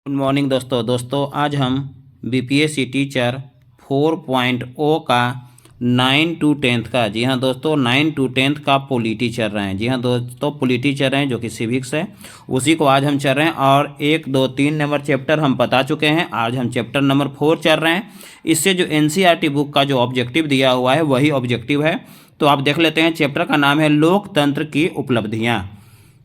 Good morning दोस्तों आज हम बीपीएससी टीचर 4.0 का 9 to 10th का जी हाँ दोस्तों 9 to 10th का पॉलिटी चल रहे हैं। जी हाँ दोस्तों पॉलिटी चल रहे हैं जो कि सिविक्स है, उसी को आज हम चल रहे हैं। और 1, 2, 3 नंबर चैप्टर हम बता चुके हैं। आज हम चैप्टर नंबर 4 चल रहे हैं। इससे जो एनसीईआरटी बुक का जो ऑब्जेक्टिव दिया हुआ है वही ऑब्जेक्टिव है। तो आप देख लेते हैं। चैप्टर का नाम है लोकतंत्र की उपलब्धियाँ।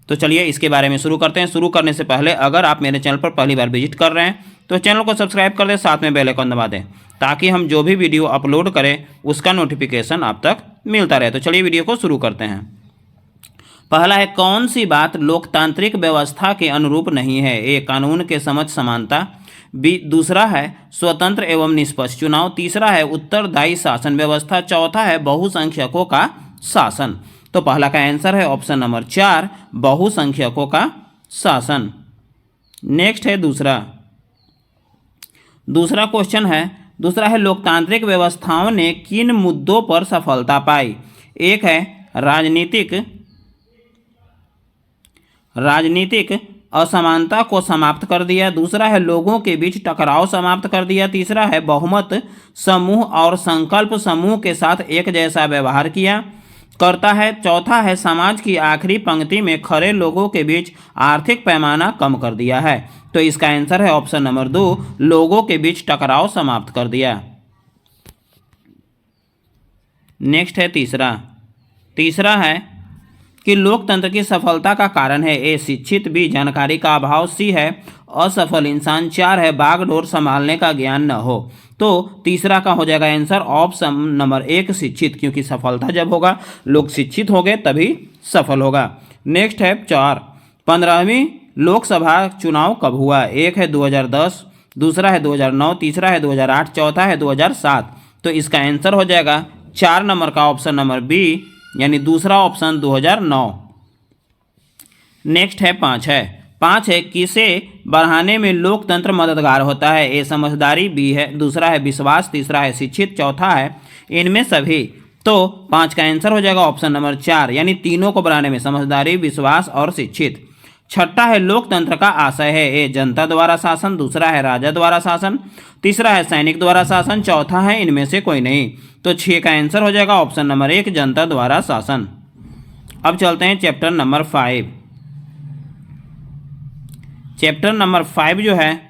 तो चलिए इसके बारे में शुरू करते हैं। शुरू करने से पहले अगर आप मेरे चैनल पर पहली बार विजिट कर रहे हैं तो चैनल को सब्सक्राइब कर दें, साथ में बेल आइकन दबा दें ताकि हम जो भी वीडियो अपलोड करें उसका नोटिफिकेशन आप तक मिलता रहे। तो चलिए वीडियो को शुरू करते हैं। पहला है, कौन सी बात लोकतांत्रिक व्यवस्था के अनुरूप नहीं है? ए, कानून के समझ समानता। बी, दूसरा है स्वतंत्र एवं निष्पक्ष चुनाव। तीसरा है उत्तरदायी शासन व्यवस्था। चौथा है बहुसंख्यकों का शासन। तो पहला का आंसर है ऑप्शन नंबर 4, बहुसंख्यकों का शासन। नेक्स्ट है दूसरा क्वेश्चन है, दूसरा है लोकतांत्रिक व्यवस्थाओं ने किन मुद्दों पर सफलता पाई? एक है राजनीतिक असमानता को समाप्त कर दिया। दूसरा है लोगों के बीच टकराव समाप्त कर दिया। तीसरा है बहुमत समूह और संकल्प समूह के साथ एक जैसा व्यवहार करता है। चौथा है समाज की आखिरी पंक्ति में खड़े लोगों के बीच आर्थिक पैमाना कम कर दिया है। तो इसका आंसर है ऑप्शन नंबर 2, लोगों के बीच टकराव समाप्त कर दिया। नेक्स्ट है तीसरा है कि लोकतंत्र की सफलता का कारण है। ए, शिक्षित। बी, जानकारी का अभाव। सी है असफल इंसान। 4 है बागडोर संभालने का ज्ञान न हो। तो तीसरा का हो जाएगा आंसर ऑप्शन नंबर 1, शिक्षित, क्योंकि सफलता जब होगा लोग शिक्षित होंगे तभी सफल होगा। नेक्स्ट है 4, 15वीं लोकसभा चुनाव कब हुआ? एक है 2010, दूसरा है 2009, तीसरा है 2008, चौथा है 2007। तो इसका आंसर हो जाएगा 4 नंबर का ऑप्शन नंबर बी, यानी दूसरा ऑप्शन 2009। नेक्स्ट है 5 है किसे बढ़ाने में लोकतंत्र मददगार होता है? ए, समझदारी। बी है, दूसरा है विश्वास, तीसरा है शिक्षित, चौथा है इनमें सभी। तो 5 का आंसर हो जाएगा ऑप्शन नंबर 4, यानी तीनों को बढ़ाने में समझदारी, विश्वास और शिक्षित। छठा है लोकतंत्र का आशय है। ए, जनता द्वारा शासन। दूसरा है राजा द्वारा शासन। तीसरा है सैनिक द्वारा शासन। चौथा है इनमें से कोई नहीं। तो 6 का आंसर हो जाएगा ऑप्शन नंबर 1, जनता द्वारा शासन। अब चलते हैं चैप्टर नंबर 5। चैप्टर नंबर 5 जो है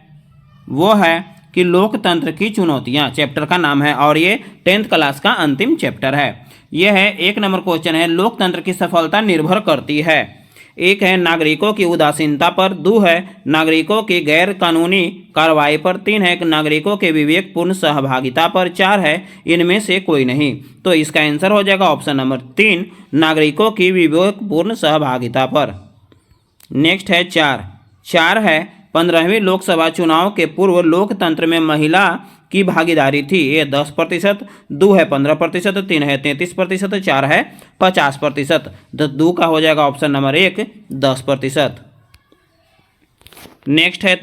वो है कि लोकतंत्र की चुनौतियां, चैप्टर का नाम है, और ये 10th क्लास का अंतिम चैप्टर है। यह है 1 नंबर क्वेश्चन है, लोकतंत्र की सफलता निर्भर करती है। 1 है नागरिकों की उदासीनता पर। 2 है नागरिकों की गैर कानूनी कार्रवाई पर। 3 है नागरिकों के विवेकपूर्ण सहभागिता पर। 4 है इनमें से कोई नहीं। तो इसका आंसर हो जाएगा ऑप्शन नंबर 3, नागरिकों की विवेकपूर्ण सहभागिता पर। नेक्स्ट है 4 है 15वीं लोकसभा चुनाव के पूर्व लोकतंत्र में महिला की भागीदारी थी। ये 10%, 2 है 15%, 3 है 33%, 4 है 50%। 2 का हो जाएगा ऑप्शन नंबर 1, 10%। नेक्स्ट है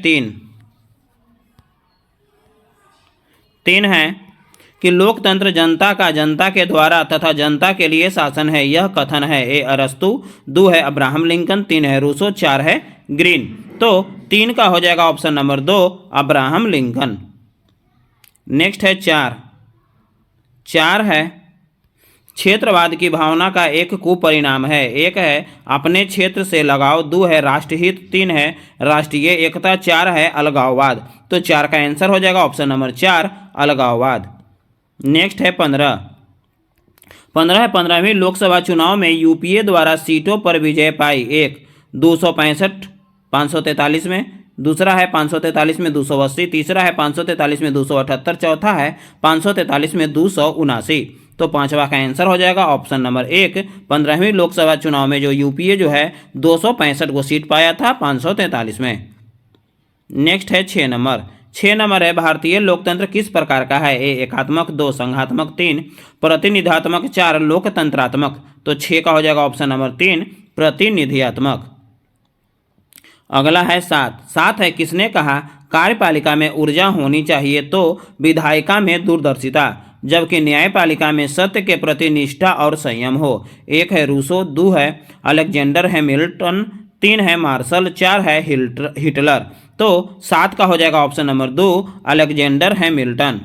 3 है कि लोकतंत्र जनता के द्वारा तथा जनता के लिए शासन है, यह कथन है। ए, अरस्तु। 2 है अब्राहम लिंकन। 3 है रूसो। 4 है ग्रीन। तो 3 का हो जाएगा option number 2, Abraham Lincoln. Next है 4 है क्षेत्रवाद की भावना का एक कुपरिणाम है। 1 है अपने क्षेत्र से लगाव। 2 है राष्ट्रहित। 3 है राष्ट्रीय एकता। 4 है अलगाववाद। तो 4 का आंसर हो जाएगा ऑप्शन नंबर 4, अलगाववाद। नेक्स्ट है 15 है 15वीं लोकसभा चुनाव में यूपीए द्वारा सीटों पर विजय पाई। 1, 265 543 में। दूसरा है 543 में 280। तीसरा है 543 में 278। चौथा है 543 में 279। तो 5वां का आंसर हो जाएगा ऑप्शन नंबर 1, 15वीं लोकसभा चुनाव में जो यूपीए जो है 265 को सीट पाया था 543 में। नेक्स्ट है 6 नंबर है भारतीय लोकतंत्र किस प्रकार का है? ए, एकात्मक। 2 संघात्मक। 3 प्रतिनिधात्मक। 4 लोकतंत्रात्मक। तो 6 का हो जाएगा ऑप्शन नंबर 3, प्रतिनिधियात्मक। अगला है 7 है किसने कहा कार्यपालिका में ऊर्जा होनी चाहिए? तो विधायिका में दूरदर्शिता, जबकि न्यायपालिका में सत्य के प्रति निष्ठा और संयम हो। 1 है रूसो। 2 है अलेक्जेंडर हैमिल्टन। 3 है मार्शल। 4 है हिटलर। तो 7 का हो जाएगा option number 2 Alexander Hamilton.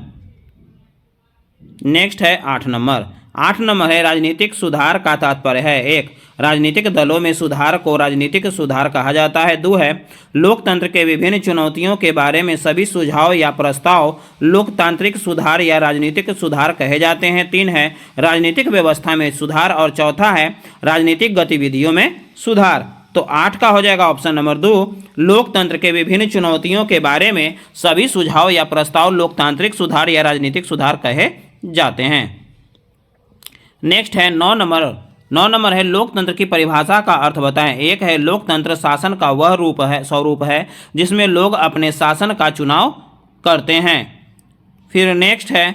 Next है 8 नंबर। 8 नंबर है राजनीतिक सुधार का तात्पर्य है। 1 राजनीतिक दलों में सुधार को राजनीतिक सुधार कहा जाता है। 2 है लोकतंत्र के विभिन्न चुनौतियों के बारे में सभी सुझाव या प्रस्ताव लोकतांत्रिक सुधार या राजनीतिक सुधार कहे जाते हैं। 3 है राजनीतिक व्यवस्था में सुधार और चौथा है राजनीतिक गतिविधियों में सुधार। तो 8 का हो जाएगा ऑप्शन नंबर 2 लोकतंत्र के विभिन्न चुनौतियों के बारे में सभी सुझाव या प्रस्ताव लोकतांत्रिक सुधार या राजनीतिक सुधार कहे जाते हैं। नेक्स्ट है 9 नंबर। 9 नंबर है लोकतंत्र की परिभाषा का अर्थ बताएं। 1 है लोकतंत्र शासन का वह स्वरूप है जिसमें लोग अपने शासन का चुनाव करते हैं। फिर नेक्स्ट है,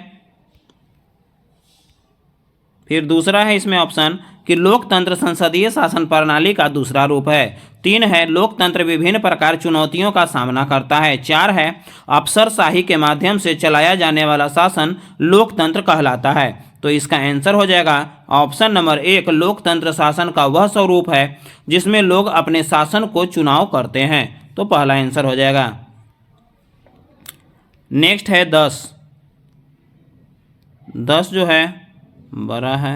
फिर दूसरा है इसमें ऑप्शन कि लोकतंत्र संसदीय शासन प्रणाली का दूसरा रूप है। 3 है लोकतंत्र विभिन्न प्रकार चुनौतियों का सामना करता है। 4 है अफसरशाही के माध्यम से चलाया जाने वाला शासन लोकतंत्र कहलाता है। तो इसका आंसर हो जाएगा ऑप्शन नंबर 1 लोकतंत्र शासन का वह स्वरूप है जिसमें लोग अपने शासन को चुनाव करते हैं। तो पहला आंसर हो जाएगा। नेक्स्ट है 10। 10 जो है बड़ा है,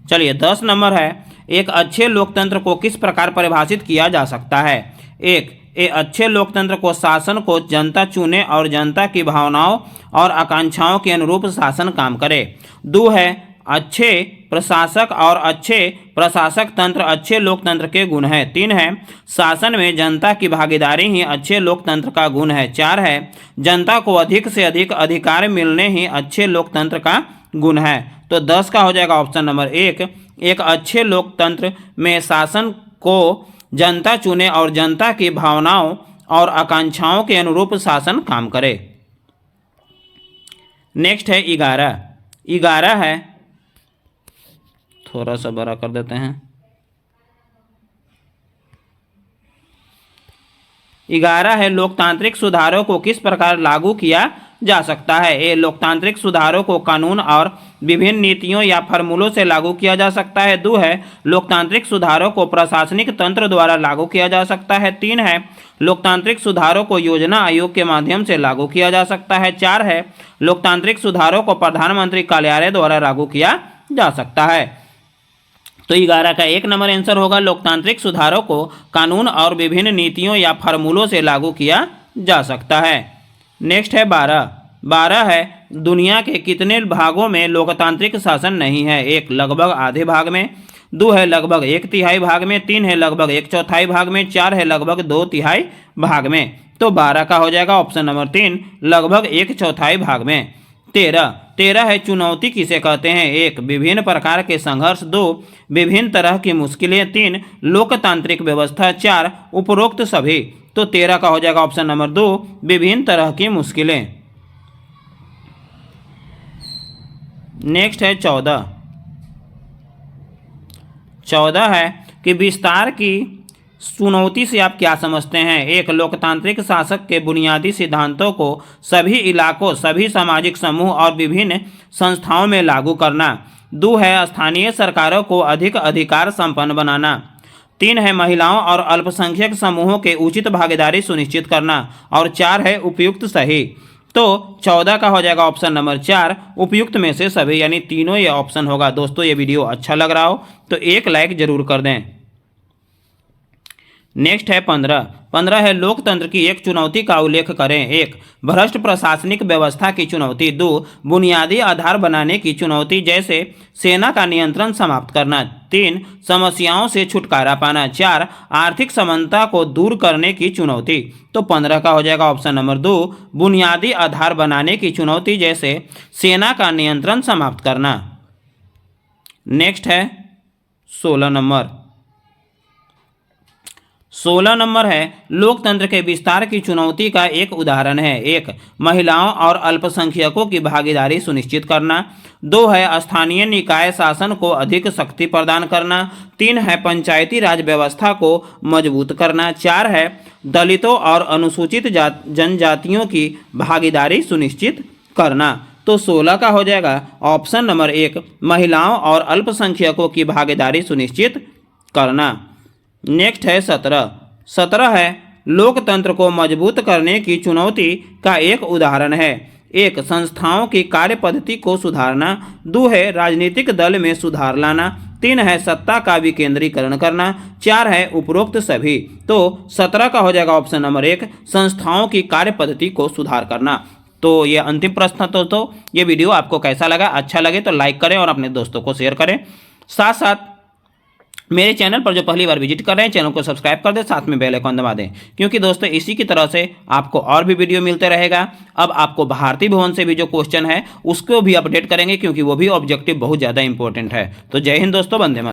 चलिए 10 नंबर है एक अच्छे लोकतंत्र को किस प्रकार परिभाषित किया जा सकता है। 1 अच्छे लोकतंत्र को शासन को जनता चुने और जनता की भावनाओं और आकांक्षाओं के अनुरूप शासन काम करे। 2 है अच्छे प्रशासक और अच्छे प्रशासक तंत्र अच्छे लोकतंत्र के गुण है। 3 है शासन में जनता की भागीदारी ही अच्छे लोकतंत्र का गुण है। 4 है जनता को अधिक से अधिक अधिकार मिलने ही अच्छे लोकतंत्र का गुण है। तो 10 का हो जाएगा ऑप्शन नंबर 1 एक अच्छे लोकतंत्र में शासन को जनता चुने और जनता की भावनाओं और आकांक्षाओं के अनुरूप शासन काम करे। नेक्स्ट है 11। 11 है, थोड़ा सा बड़ा कर देते हैं। 11 है लोकतांत्रिक सुधारों को किस प्रकार लागू किया जा सकता है। ए लोकतांत्रिक सुधारों को कानून और विभिन्न नीतियों या फॉर्मूलों से लागू किया जा सकता है। 2 है लोकतांत्रिक सुधारों को प्रशासनिक तंत्र द्वारा लागू किया जा सकता है। 3 है लोकतांत्रिक सुधारों को योजना आयोग के माध्यम से लागू किया जा सकता है। 4 है लोकतांत्रिक सुधारों को प्रधानमंत्री कार्यालय द्वारा लागू किया जा सकता है। तो 11 का 1 नंबर आंसर होगा लोकतांत्रिक सुधारों को कानून और विभिन्न नीतियों या फॉर्मूलों से लागू किया जा सकता है। नेक्स्ट है 12। 12 है दुनिया के कितने भागों में लोकतांत्रिक शासन नहीं है। 1 लगभग आधे भाग में। 2 है लगभग 1/3 भाग में। 3 है लगभग 1/4 भाग में। 4 है लगभग 2/3 भाग में। तो 12 का हो जाएगा ऑप्शन नंबर 3 लगभग 1/4 भाग में। 13 है चुनौती किसे कहते हैं। 1 विभिन्न प्रकार के संघर्ष। 2 विभिन्न तरह की मुश्किलें। 3 लोकतांत्रिक व्यवस्था। 4 उपरोक्त सभी। तो 13 का हो जाएगा ऑप्शन नंबर 2 विभिन्न तरह की मुश्किलें। नेक्स्ट है 14। 14 है कि विस्तार की चुनौती से आप क्या समझते हैं। 1 लोकतांत्रिक शासक के बुनियादी सिद्धांतों को सभी इलाकों सभी सामाजिक समूह और विभिन्न संस्थाओं में लागू करना। 2 है स्थानीय सरकारों को अधिक अधिकार संपन्न बनाना। 3 है महिलाओं और अल्पसंख्यक समूहों के उचित भागीदारी सुनिश्चित करना। और 4 है उपयुक्त सही। तो 14 का हो जाएगा ऑप्शन नंबर 4 उपयुक्त में से सभी, यानी तीनों ये ऑप्शन होगा। दोस्तों ये वीडियो अच्छा लग रहा हो तो एक लाइक जरूर कर दें। नेक्स्ट है 15 है लोकतंत्र की एक चुनौती का उल्लेख करें। 1 भ्रष्ट प्रशासनिक व्यवस्था की चुनौती। 2 बुनियादी आधार बनाने की चुनौती जैसे सेना का नियंत्रण समाप्त करना। 3 समस्याओं से छुटकारा पाना। 4 आर्थिक समानता को दूर करने की चुनौती। तो 15 का हो जाएगा ऑप्शन नंबर 2 बुनियादी आधार बनाने की चुनौती जैसे सेना का नियंत्रण समाप्त करना। नेक्स्ट है 16 नंबर। 16 नंबर है लोकतंत्र के विस्तार की चुनौती का एक उदाहरण है। 1 महिलाओं और अल्पसंख्यकों की भागीदारी सुनिश्चित करना। 2 है स्थानीय निकाय शासन को अधिक शक्ति प्रदान करना। 3 है पंचायती राज व्यवस्था को मजबूत करना। 4 है दलितों और अनुसूचित जनजातियों की भागीदारी सुनिश्चित करना। तो 16 का हो जाएगा ऑप्शन नंबर 1 महिलाओं और अल्पसंख्यकों की भागीदारी सुनिश्चित करना। नेक्स्ट है 17 है लोकतंत्र को मजबूत करने की चुनौती का एक उदाहरण है। 1 संस्थाओं की कार्य पद्धति को सुधारना। 2 है राजनीतिक दल में सुधार लाना। 3 है सत्ता का विकेंद्रीकरण करना। 4 है उपरोक्त सभी। तो 17 का हो जाएगा ऑप्शन नंबर 1, संस्थाओं की कार्य पद्धति को सुधार करना। तो ये अंतिम प्रश्न था दोस्तों। ये वीडियो आपको कैसा लगा? अच्छा लगे तो लाइक करें और अपने दोस्तों को शेयर करें। साथ साथ मेरे चैनल पर जो पहली बार विजिट कर रहे हैं, चैनल को सब्सक्राइब कर दें, साथ में बेल आइकन दबा दें, क्योंकि दोस्तों इसी की तरह से आपको और भी वीडियो मिलते रहेगा। अब आपको भारतीय भवन से भी जो क्वेश्चन है उसको भी अपडेट करेंगे, क्योंकि वो भी ऑब्जेक्टिव बहुत ज़्यादा इंपॉर्टेंट है। तो जय हिंद दोस्तों, वंदे मातरम।